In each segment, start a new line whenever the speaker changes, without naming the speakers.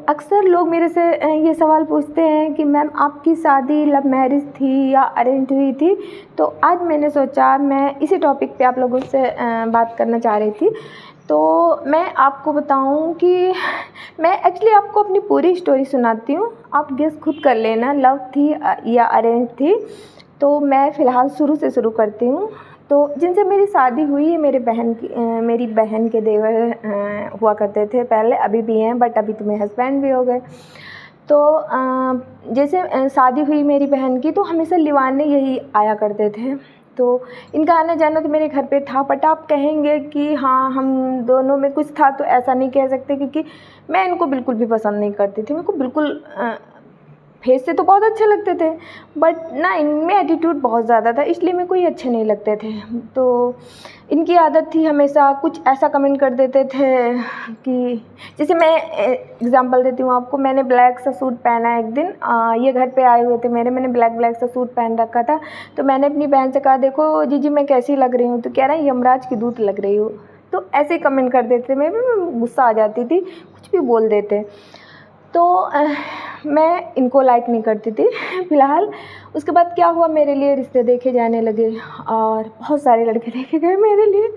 अक्सर लोग मेरे से ये सवाल पूछते हैं कि मैम आपकी शादी लव मैरिज थी या अरेंज हुई थी। तो आज मैंने सोचा मैं इसी टॉपिक पे आप लोगों से बात करना चाह रही थी। तो मैं आपको बताऊं कि मैं एक्चुअली आपको अपनी पूरी स्टोरी सुनाती हूँ, आप गेस खुद कर लेना लव थी या अरेंज थी। तो मैं फ़िलहाल शुरू से शुरू करती हूँ। तो जिनसे मेरी शादी हुई है मेरी बहन के देवर हुआ करते थे पहले, अभी भी हैं बट अभी तो मेरे हस्बैंड भी हो गए। तो जैसे शादी हुई मेरी बहन की तो हमेशा लिवाने यही आया करते थे। तो इनका आना जाना तो मेरे घर पे था, बट आप कहेंगे कि हाँ हम दोनों में कुछ था, तो ऐसा नहीं कह सकते क्योंकि मैं इनको बिल्कुल भी पसंद नहीं करती थी। मेरे को बिल्कुल फेस से तो बहुत अच्छे लगते थे बट ना इनमें एटीट्यूड बहुत ज़्यादा था, इसलिए मेरे को ये अच्छे नहीं लगते थे। तो इनकी आदत थी हमेशा कुछ ऐसा कमेंट कर देते थे कि जैसे मैं एग्जांपल देती हूँ आपको। मैंने ब्लैक सा सूट पहना एक दिन, ये घर पे आए हुए थे मैंने ब्लैक सा सूट पहन रखा था। तो मैंने अपनी बहन से कहा देखो जीजी मैं कैसी लग रही हूँ, तो कह रहा है यमराज की दूत लग रही हो। तो ऐसे ही कमेंट कर देते, मैं भी गुस्सा आ जाती थी, कुछ भी बोल देते। तो मैं इनको लाइक नहीं करती थी फ़िलहाल। उसके बाद क्या हुआ, मेरे लिए रिश्ते देखे जाने लगे और बहुत सारे लड़के देखे गए मेरे लिए।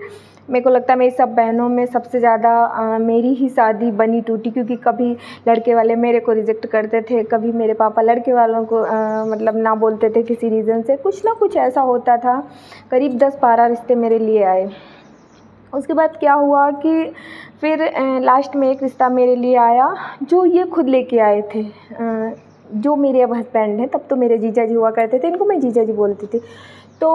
मेरे को लगता है मेरी सब बहनों में सबसे ज़्यादा मेरी ही शादी बनी टूटी, क्योंकि कभी लड़के वाले मेरे को रिजेक्ट करते थे, कभी मेरे पापा लड़के वालों को मतलब ना बोलते थे किसी रीज़न से, कुछ ना कुछ ऐसा होता था। करीब 10-12 रिश्ते मेरे लिए आए। उसके बाद क्या हुआ कि फिर लास्ट में एक रिश्ता मेरे लिए आया जो ये खुद लेके आए थे, जो मेरे अब हस्बैंड हैं। तब तो मेरे जीजा जी हुआ करते थे, इनको मैं जीजा जी बोलती थी। तो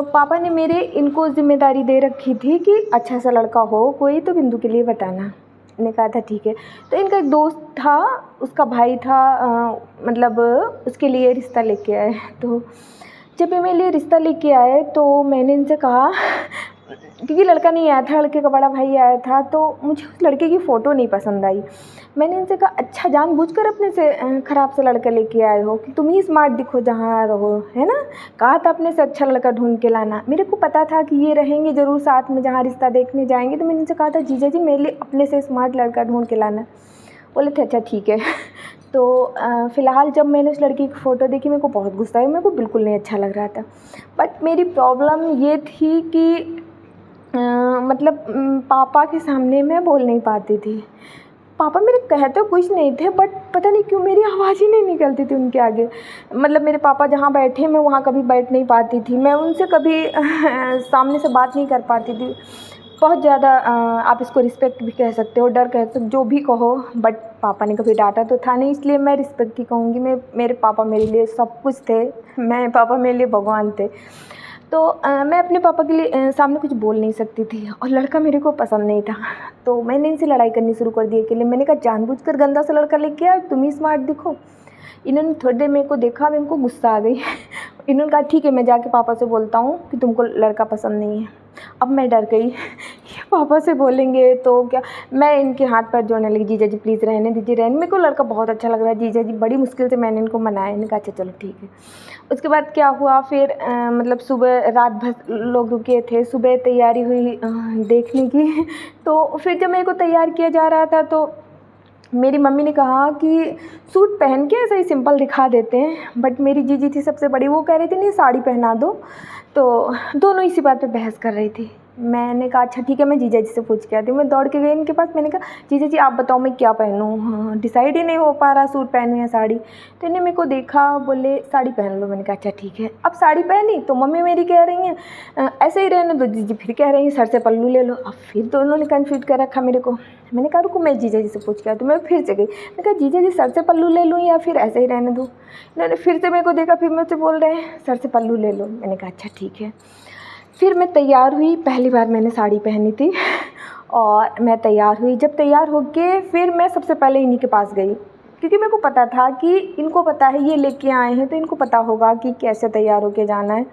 पापा ने मेरे इनको ज़िम्मेदारी दे रखी थी कि अच्छा सा लड़का हो कोई तो बिंदु के लिए बताना। मैंने कहा था ठीक है। तो इनका एक दोस्त था, उसका भाई था, मतलब उसके लिए रिश्ता लेके आए। तो जब ये मेरे लिए रिश्ता लेके आए तो मैंने इनसे कहा, क्योंकि लड़का नहीं आया था, लड़के का बड़ा भाई आया था, तो मुझे उस लड़के की फ़ोटो नहीं पसंद आई। मैंने इनसे कहा अच्छा जानबूझकर अपने से ख़राब सा लड़का लेके आए हो कि तुम ही स्मार्ट दिखो जहाँ रहो, है ना। कहा था अपने से अच्छा लड़का ढूंढ के लाना। मेरे को पता था कि ये रहेंगे ज़रूर साथ में जहाँ रिश्ता देखने जाएंगे। तो मैंने इनसे कहा था जीजा जी मेरे लिए अपने से स्मार्ट लड़का ढूंढ के लाना। बोले थे अच्छा ठीक है। तो फ़िलहाल जब मैंने उस लड़की की फ़ोटो देखी मेरे को बहुत गुस्सा आया, मेरे को बिल्कुल नहीं अच्छा लग रहा था। बट मेरी प्रॉब्लम ये थी कि मतलब पापा के सामने मैं बोल नहीं पाती थी। पापा मेरे कहते कुछ नहीं थे बट पता नहीं क्यों मेरी आवाज़ ही नहीं निकलती थी उनके आगे। मतलब मेरे पापा जहाँ बैठे मैं वहाँ कभी बैठ नहीं पाती थी, मैं उनसे कभी सामने से बात नहीं कर पाती थी। बहुत ज़्यादा आप इसको रिस्पेक्ट भी कह सकते हो, डर कह सकते हो, जो भी कहो, बट पापा ने कभी डांटा तो था नहीं, इसलिए मैं रिस्पेक्ट ही कहूँगी। मेरे पापा मेरे लिए सब कुछ थे, पापा मेरे लिए भगवान थे। तो मैं अपने पापा के लिए सामने कुछ बोल नहीं सकती थी और लड़का मेरे को पसंद नहीं था। तो मैंने इनसे लड़ाई करनी शुरू कर दी अकेले। मैंने कहा जानबूझकर गंदा सा लड़का लेके आए, तुम ही स्मार्ट दिखो। इन्होंने थोड़ी देर मेरे को देखा, मेरे को गुस्सा आ गई इन्होंने कहा ठीक है मैं जाके पापा से बोलता हूँ कि तुमको लड़का पसंद नहीं है। अब मैं डर गई ये पापा से बोलेंगे तो क्या। मैं इनके हाथ पैर जोड़ने लगी, जीजा जी प्लीज़ रहने दीजिए रहने, मेरे को लड़का बहुत अच्छा लग रहा है जीजा जी। बड़ी मुश्किल से मैंने इनको मनाया, इन्होंने कहा अच्छा चलो ठीक है। उसके बाद क्या हुआ फिर मतलब सुबह रात भर लोग रुके थे, सुबह तैयारी हुई देखने की तो फिर जब मेरे को तैयार किया जा रहा था तो मेरी मम्मी ने कहा कि सूट पहन के ऐसा ही सिंपल दिखा देते हैं, बट मेरी जीजी थी सबसे बड़ी, वो कह रही थी नहीं साड़ी पहना दो। तो दोनों इसी बात पे बहस कर रही थी। मैंने कहा अच्छा ठीक है मैं जीजा जी से पूछ के आती हूँ। मैं दौड़ के गई इनके पास, मैंने कहा जीजा जी आप बताओ मैं क्या पहनूँ, हाँ डिसाइड ही नहीं हो पा रहा सूट पहनूँ या साड़ी। तो इन्हें मेरे को देखा, बोले साड़ी पहन लो। मैंने कहा अच्छा ठीक है। अब साड़ी पहनी तो मम्मी मेरी कह रही हैं ऐसे ही रहने दो, जीजी फिर कह रही हैं सर से पल्लू ले लो। अब फिर दोनों ने कन्फ्यूज कर रखा मेरे को। मैंने कहा रुको मैं जीजा जी से पूछ के आती हूँ। मैं फिर से गई, मैंने कहा जीजा जी सर से पल्लू ले लूँ या फिर ऐसे ही रहने दूँ। इन्होंने फिर से मेरे को देखा, फिर मुझसे बोल रहे हैं सर से पल्लू ले लो। मैंने कहा अच्छा ठीक है। फिर मैं तैयार हुई, पहली बार मैंने साड़ी पहनी थी और मैं तैयार हुई। जब तैयार हो के फिर मैं सबसे पहले इन्हीं के पास गई, क्योंकि मेरे को पता था कि इनको पता है ये लेके आए हैं तो इनको पता होगा कि कैसे तैयार होके जाना है।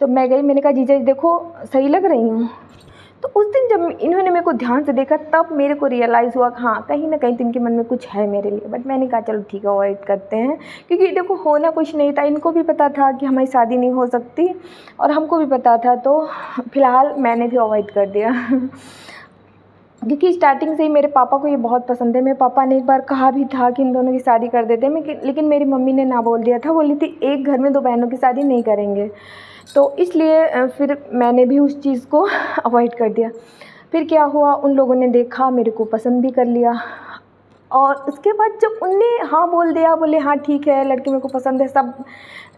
तो मैं गई, मैंने कहा जीजा जी देखो सही लग रही हूँ। तो उस दिन जब इन्होंने मेरे को ध्यान से देखा तब मेरे को रियलाइज़ हुआ कि हाँ कहीं ना कहीं तो इनके मन में कुछ है मेरे लिए। बट मैंने कहा चलो ठीक है अवॉइड करते हैं, क्योंकि देखो होना कुछ नहीं था। इनको भी पता था कि हमारी शादी नहीं हो सकती और हमको भी पता था, तो फिलहाल मैंने भी अवॉइड कर दिया क्योंकि स्टार्टिंग से ही मेरे पापा को ये बहुत पसंद है। मेरे पापा ने एक बार कहा भी था कि इन दोनों की शादी कर देते हैं, लेकिन मेरी मम्मी ने ना बोल दिया था, बोली थी एक घर में दो बहनों की शादी नहीं करेंगे। तो इसलिए फिर मैंने भी उस चीज़ को अवॉइड कर दिया। फिर क्या हुआ, उन लोगों ने देखा, मेरे को पसंद भी कर लिया, और उसके बाद जब उनने हाँ बोल दिया, बोले हाँ ठीक है लड़की मेरे को पसंद है, सब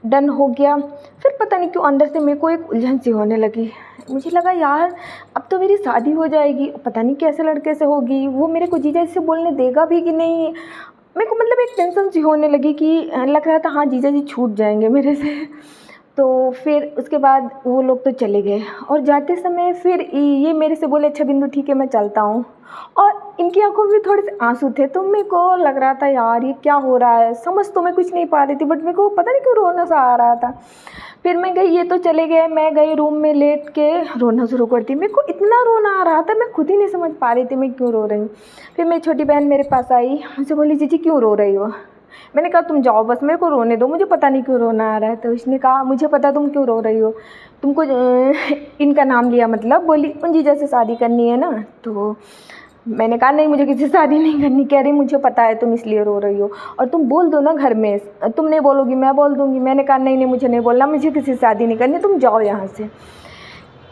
डन हो गया, फिर पता नहीं क्यों अंदर से मेरे को एक उलझन सी होने लगी। मुझे लगा यार अब तो मेरी शादी हो जाएगी, पता नहीं कैसे लड़के से होगी, वो मेरे को जीजा जी से बोलने देगा भी कि नहीं। मेरे को मतलब एक टेंशन सी होने लगी कि लग रहा था हाँ जीजा जी छूट जाएंगे मेरे से। तो फिर उसके बाद वो लोग तो चले गए, और जाते समय फिर ये मेरे से बोले अच्छा बिंदु ठीक है मैं चलता हूँ, और इनकी आंखों में थोड़े से आंसू थे। तो मेरे को लग रहा था यार ये क्या हो रहा है, समझ तो मैं कुछ नहीं पा रही थी, बट मेरे को पता नहीं क्यों रोना सा आ रहा था। फिर मैं गई, ये तो चले गए, मैं गई रूम में लेट के रोना शुरू कर दी। मेरे को इतना रोना आ रहा था, मैं खुद ही नहीं समझ पा रही थी मैं क्यों रो रही हूँ। फिर मेरी छोटी बहन मेरे पास आई, मुझसे बोली जीजी क्यों रो रही हो। मैंने कहा तुम जाओ बस, मेरे को रोने दो, मुझे पता नहीं क्यों रोना आ रहा है। तो उसने कहा मुझे पता तुम क्यों रो रही हो, तुमको इनका नाम लिया मतलब, बोली उन जीजा से शादी करनी है ना। तो मैंने कहा नहीं मुझे किसी से शादी नहीं करनी। कह रही मुझे पता है तुम इसलिए रो रही हो, और तुम बोल दो ना घर में, तुम नहीं बोलोगी मैं बोल दूँगी। मैंने कहा नहीं नहीं मुझे नहीं बोलना, मुझे किसी से शादी नहीं करनी, तुम जाओ यहाँ से।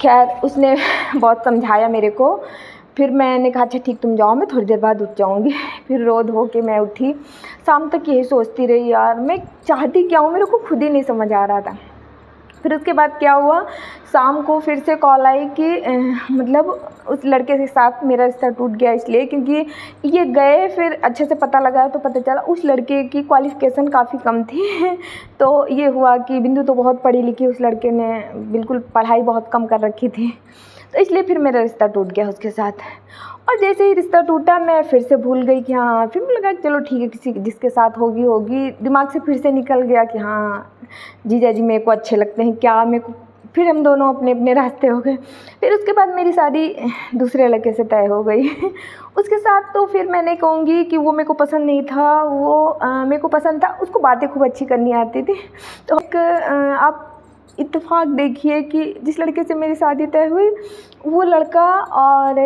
खैर उसने बहुत समझाया मेरे को। फिर मैंने कहा अच्छा ठीक तुम जाओ, मैं थोड़ी देर बाद उठ जाऊँगी। फिर रो धो के मैं उठी, शाम तक यही सोचती रही यार मैं चाहती क्या हूँ, मेरे को खुद ही नहीं समझ आ रहा था। फिर उसके बाद क्या हुआ, शाम को फिर से कॉल आई कि मतलब उस लड़के के साथ मेरा रिश्ता टूट गया, इसलिए क्योंकि ये गए, फिर अच्छे से पता लगाया तो पता चला उस लड़के की क्वालिफ़िकेशन काफ़ी कम थी। तो ये हुआ कि बिंदु तो बहुत पढ़ी लिखी, उस लड़के ने बिल्कुल पढ़ाई बहुत कम कर रखी थी। तो इसलिए फिर मेरा रिश्ता टूट गया उसके साथ। और जैसे ही रिश्ता टूटा मैं फिर से भूल गई कि हाँ, फिर मुझे लगा चलो ठीक है किसी जिसके साथ होगी होगी, दिमाग से फिर से निकल गया कि हाँ जीजा जी मेरे को अच्छे लगते हैं क्या, मेरे को। फिर हम दोनों अपने अपने रास्ते हो गए। फिर उसके बाद मेरी शादी दूसरे लड़के से तय हो गई। उसके साथ तो फिर मैं नहीं कहूँगी कि वो मेरे को पसंद नहीं था, वो मेरे को पसंद था, उसको बातें खूब अच्छी करनी आती थी। तो आप इत्तेफाक देखिए कि जिस लड़के से मेरी शादी तय हुई वो लड़का और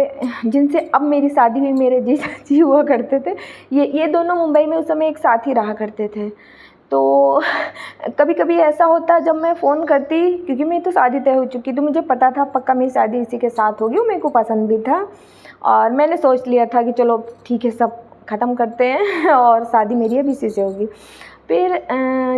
जिनसे अब मेरी शादी हुई मेरे जीजा जी हुआ करते थे, ये दोनों मुंबई में उस समय एक साथ ही रहा करते थे। तो कभी कभी ऐसा होता जब मैं फ़ोन करती, क्योंकि मेरी तो शादी तय हो चुकी थी, मुझे पता था पक्का मेरी शादी इसी के साथ होगी, वो मेरे को पसंद भी था, और मैंने सोच लिया था कि चलो ठीक है सब ख़त्म करते हैं और शादी मेरी अब इसी से होगी। फिर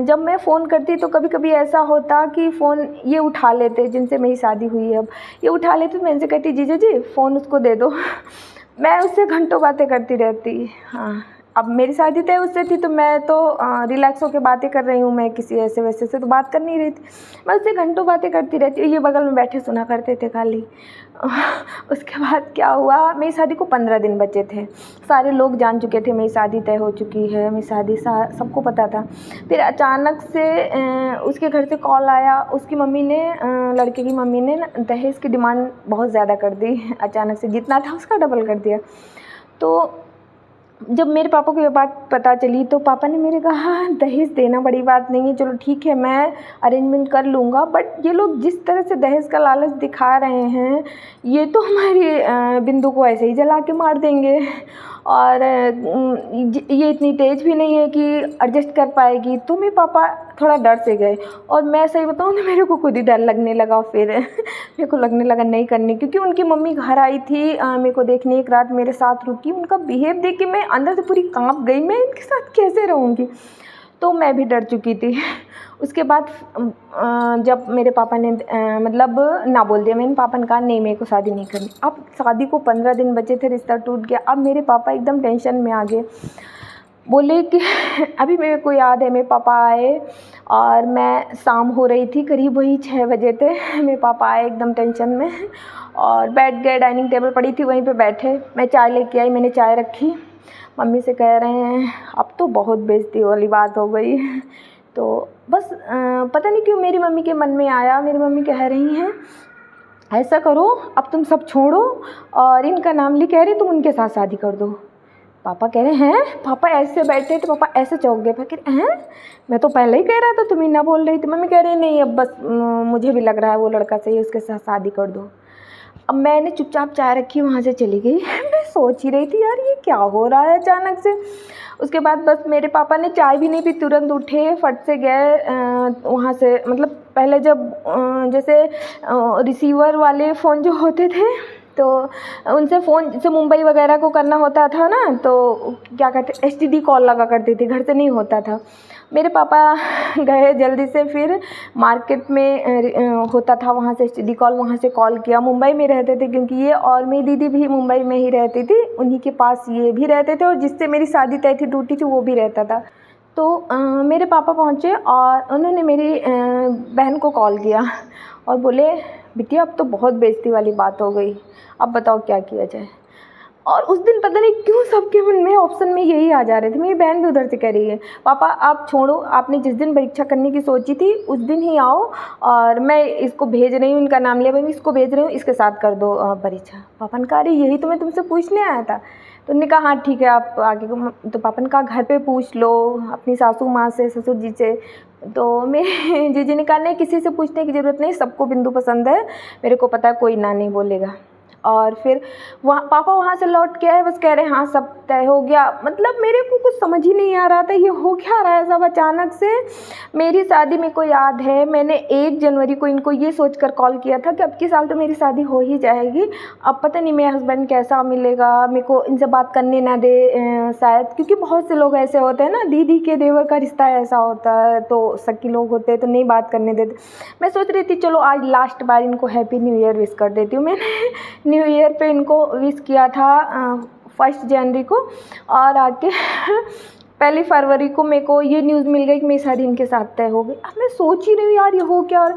जब मैं फ़ोन करती तो कभी कभी ऐसा होता कि फ़ोन ये उठा लेते जिनसे मेरी शादी हुई है, अब ये उठा लेते तो मैं इनसे कहती जीजा जी फ़ोन उसको दे दो। मैं उससे घंटों बातें करती रहती। हाँ अब मेरी शादी तय उससे थी तो मैं तो रिलैक्स होकर बातें कर रही हूँ, मैं किसी ऐसे वैसे से तो बात कर नहीं रही थी, मैं उससे घंटों बातें करती रहती हूँ। ये बगल में बैठे सुना करते थे खाली। उसके बाद क्या हुआ, मेरी शादी को 15 दिन बचे थे, सारे लोग जान चुके थे मेरी शादी तय हो चुकी है, मेरी शादी सबको पता था। फिर अचानक से उसके घर से कॉल आया, उसकी मम्मी ने लड़के की मम्मी ने दहेज की डिमांड बहुत ज़्यादा कर दी, अचानक से जितना था उसका डबल कर दिया। तो जब मेरे पापा को ये बात पता चली तो पापा ने मेरे कहा दहेज देना बड़ी बात नहीं है, चलो ठीक है मैं अरेंजमेंट कर लूँगा, बट ये लोग जिस तरह से दहेज का लालच दिखा रहे हैं ये तो हमारी बिंदु को ऐसे ही जला के मार देंगे, और ये इतनी तेज़ भी नहीं है कि एडजस्ट कर पाएगी। तो मेरे पापा थोड़ा डर से गए, और मैं सही बताऊँ तो मेरे को खुद ही डर लगने लगा। फिर मेरे को लगने लगा नहीं करनी, क्योंकि उनकी मम्मी घर आई थी मेरे को देखने, एक रात मेरे साथ रुकी, उनका बिहेव देख के मैं अंदर से पूरी कांप गई, मैं इनके साथ कैसे रहूँगी। तो मैं भी डर चुकी थी। उसके बाद जब मेरे पापा ने मतलब ना बोल दिया, मैंने पापा ने कहा नहीं मेरे को शादी नहीं करनी। अब शादी को 15 दिन बचे थे, रिश्ता टूट गया। अब मेरे पापा एकदम टेंशन में आ गए, बोले कि अभी मेरे को याद है मेरे पापा आए और मैं शाम हो रही थी, करीब वही 6 बजे थे, मेरे पापा आए एकदम टेंशन में और बैठ गए, डाइनिंग टेबल पड़ी थी वहीं पे बैठे। मैं चाय लेके आई, मैंने चाय रखी, मम्मी से कह रहे हैं अब तो बहुत बेइज्जती वाली बात हो गई। तो बस पता नहीं क्यों मेरी मम्मी के मन में आया, मेरी मम्मी कह रही हैं ऐसा करो अब तुम सब छोड़ो और इनका नाम ली, कह रही तुम उनके साथ शादी कर दो। पापा कह रहे हैं, पापा ऐसे बैठे तो पापा ऐसे चौंक गए, कह रहे हैं मैं तो पहले ही कह रहा था तुम ही ना बोल रही थी। मम्मी कह रही नहीं अब बस मुझे भी लग रहा है वो लड़का सही है, उसके साथ शादी कर दो। अब मैंने चुपचाप चाय रखी वहाँ से चली गई। मैं सोच ही रही थी यार ये क्या हो रहा है अचानक से। उसके बाद बस मेरे पापा ने चाय भी नहीं पी, तुरंत उठे, फट से गए वहाँ से। मतलब पहले जब जैसे रिसीवर वाले फ़ोन जो होते थे तो उनसे फ़ोन जैसे मुंबई वगैरह को करना होता था ना, तो क्या कहते एसटीडी कॉल लगा करती थी, घर से नहीं होता था। मेरे पापा गए जल्दी से, फिर मार्केट में होता था वहाँ से एसटीडी कॉल, वहाँ से कॉल किया। मुंबई में रहते थे क्योंकि ये और मेरी दीदी भी मुंबई में ही रहती थी, उन्हीं के पास ये भी रहते थे, और जिससे मेरी शादी तय थी टूटी थी वो भी रहता था। तो मेरे पापा पहुँचे और उन्होंने मेरी बहन को कॉल किया और बोले बिटिया अब तो बहुत बेइज्जती वाली बात हो गई, अब बताओ क्या किया जाए। और उस दिन पता नहीं क्यों सबके मन में ऑप्शन में यही आ जा रहे थे। मेरी बहन भी उधर से कह रही है पापा आप छोड़ो, आपने जिस दिन परीक्षा करने की सोची थी उस दिन ही आओ, और मैं इसको भेज रही हूँ, इनका नाम लिया, मैं इसको भेज रही हूँ, इसके साथ कर दो परीक्षा। पापा ने कहा अरे यही तो मैं तुमसे पूछने आया था। तो उन्होंने कहा हाँ ठीक है आप आगे को। तो पापा ने कहा घर पे पूछ लो अपनी सासू माँ से, ससुर जी से। तो मेरे जीजी ने कहा नहीं किसी से पूछने की ज़रूरत नहीं, सबको बिंदु पसंद है, मेरे को पता है कोई ना नहीं बोलेगा। और फिर वहाँ पापा वहाँ से लौट के आए, बस कह रहे हाँ सब तय हो गया। मतलब मेरे को कुछ समझ ही नहीं आ रहा था ये हो क्या रहा है सब अचानक से। मेरी शादी मेरे को याद है, मैंने 1 जनवरी को इनको ये सोचकर कॉल किया था कि अब की साल तो मेरी शादी हो ही जाएगी। अब पता नहीं मेरा हस्बैंड कैसा मिलेगा, मेरे को इनसे बात करने ना दे शायद, क्योंकि बहुत से लोग ऐसे होते हैं ना, दीदी के देवर का रिश्ता ऐसा होता है, तो सकी लोग होते हैं तो नहीं बात करने देते। मैं सोच रही थी चलो आज लास्ट बार इनको हैप्पी न्यू ईयर विश कर देती हूँ। मैंने न्यू ईयर पे इनको विश किया था 1 जनवरी को, और आके 1 फरवरी को मेरे को ये न्यूज़ मिल गई कि मेरी शादी इनके साथ तय हो गई। अब मैं सोच ही रही हूँ यार ये हो क्या। और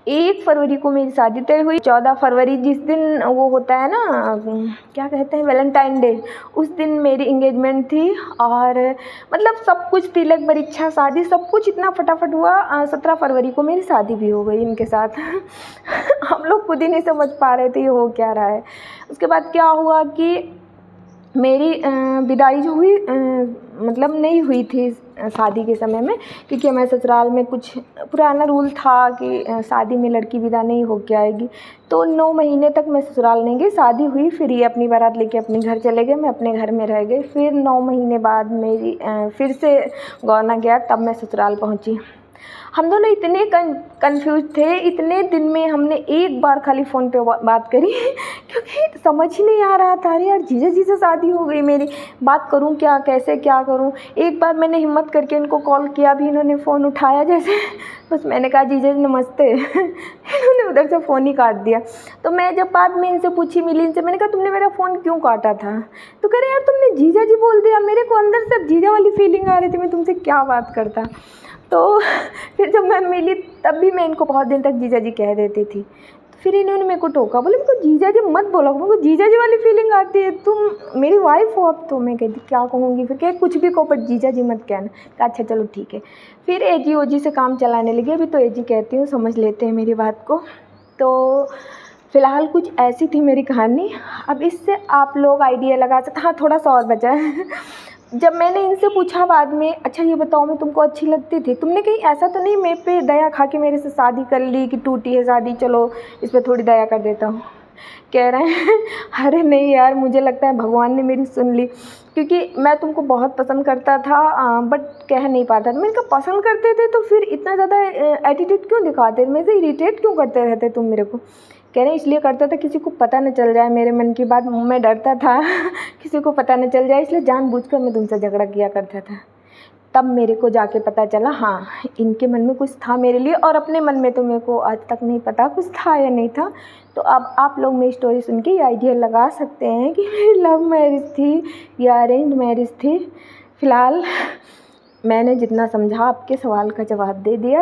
1 फरवरी को मेरी शादी तय हुई। 14 फरवरी जिस दिन वो होता है ना क्या कहते हैं वैलेंटाइन डे, उस दिन मेरी इंगेजमेंट थी। और मतलब सब कुछ, तिलक, परीक्षा, शादी, सब कुछ इतना फटाफट हुआ। 17 फरवरी को मेरी शादी भी हो गई इनके साथ। हम लोग खुद ही नहीं समझ पा रहे थे ये हो क्या रहा है। उसके बाद क्या हुआ कि मेरी विदाई जो हुई मतलब नहीं हुई थी शादी के समय में, क्योंकि हमारे ससुराल में कुछ पुराना रूल था कि शादी में लड़की विदा नहीं हो के आएगी। तो 9 महीने तक मैं ससुराल नहीं गई। शादी हुई, फिर ये अपनी बारात लेके अपने घर चले गए, मैं अपने घर में रह गई। फिर 9 महीने बाद मेरी फिर से गौना गया, तब मैं ससुराल पहुंची। हम दोनों इतने कंफ्यूज थे, इतने दिन में हमने एक बार खाली फ़ोन पे बात करी क्योंकि समझ ही नहीं आ रहा था। अरे यार जीजा जी से शादी हो गई मेरी, बात करूं क्या, कैसे क्या करूं। एक बार मैंने हिम्मत करके इनको कॉल किया भी, इन्होंने फ़ोन उठाया जैसे, बस मैंने कहा जीजा जी नमस्ते। इन्होंने उधर से फ़ोन ही काट दिया। तो मैं जब बाद में इनसे पूछी, मिली इनसे, मैंने कहा तुमने मेरा फ़ोन क्यों काटा था। तो कह रहे यार तुमने जीजा जी बोल दिया, मेरे को अंदर से जीजा वाली फीलिंग आ रही थी, मैं तुमसे क्या बात करता। तो फिर जब मैं मिली तब भी मैं इनको बहुत दिन तक जीजा जी कह देती थी। तो फिर इन्होंने मेरे को टोका, बोले मेरे को जीजा जी मत बोलो, मेरे को जीजा जी वाली फीलिंग आती है, तुम मेरी वाइफ हो अब। तो मैं कहती क्या कहूँगी, फिर क्या कुछ भी कहो पर जीजा जी मत कहना। कहा अच्छा चलो ठीक है। फिर एजी ओजी से काम चलाने लगी। अभी तो एजी कहती हूँ, समझ लेते हैं मेरी बात को। तो फ़िलहाल कुछ ऐसी थी मेरी कहानी। अब इससे आप लोग आइडिया लगा सकते। हाँ थोड़ा सा और बचा है। जब मैंने इनसे पूछा बाद में, अच्छा ये बताओ मैं तुमको अच्छी लगती थी, तुमने कहीं ऐसा तो नहीं मेरे पे दया खा के मेरे से शादी कर ली कि टूटी है शादी, चलो इस पर थोड़ी दया कर देता हूँ। कह रहे हैं अरे नहीं यार, मुझे लगता है भगवान ने मेरी सुन ली, क्योंकि मैं तुमको बहुत पसंद करता था बट कह नहीं पाता था। मैंने कहा पसंद करते थे तो फिर इतना ज़्यादा एटीट्यूड क्यों दिखाते, मेरे से इरिटेट क्यों करते रहते तुम मेरे को। कह रहे इसलिए करता था किसी को पता न चल जाए मेरे मन की बात, मैं डरता था किसी को पता न चल जाए, इसलिए जानबूझकर मैं तुमसे झगड़ा किया करता था। तब मेरे को जाके पता चला हाँ इनके मन में कुछ था मेरे लिए, और अपने मन में तो मेरे को आज तक नहीं पता कुछ था या नहीं था। तो अब आप लोग मेरी स्टोरी सुन के ये आइडिया लगा सकते हैं कि मेरी लव मैरिज थी या अरेंज मैरिज थी। फ़िलहाल मैंने जितना समझा आपके सवाल का जवाब दे दिया।